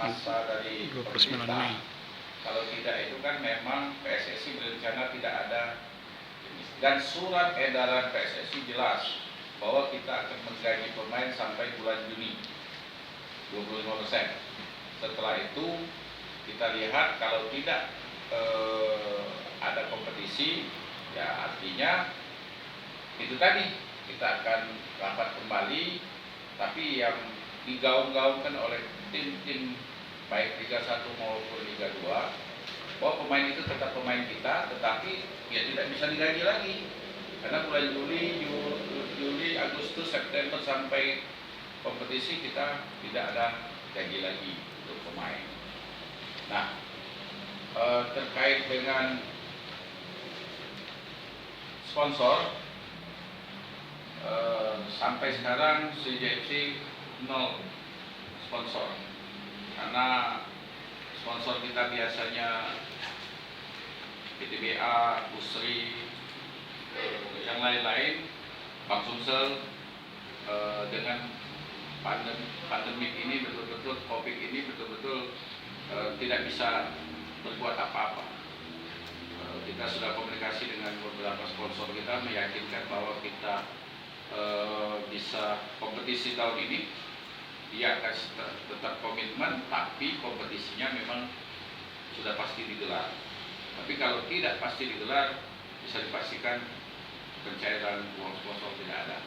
masa dari 29 pemerintah. Mei. Kalau tidak itu kan memang PSSI berencana tidak ada, dan surat edaran PSSI jelas bahwa kita akan menggaji pemain sampai bulan Juni 25%. Setelah itu kita lihat kalau tidak ada kompetisi, ya artinya itu tadi kita akan rapat kembali, tapi yang digaung-gaungkan oleh tim-tim baik Liga 1 maupun Liga 2 bahwa pemain itu tetap pemain kita, tetapi ya tidak bisa digaji lagi karena bulan Juli, Agustus, September sampai kompetisi kita tidak ada gaji lagi untuk pemain. Nah, terkait dengan sponsor, sampai sekarang CJFC 0 sponsor, karena sponsor kita biasanya PTBA, Busri, yang lain-lain, Bang Sumsel, dengan pandemik ini betul-betul, COVID ini betul-betul tidak bisa berbuat apa-apa. Kita sudah komunikasi dengan beberapa sponsor kita, meyakinkan bahwa kita bisa kompetisi tahun ini. Dia akan tetap komitmen, tapi kompetisinya memang sudah pasti digelar. Tapi kalau tidak pasti digelar, bisa dipastikan pencairan uang sponsor tidak ada.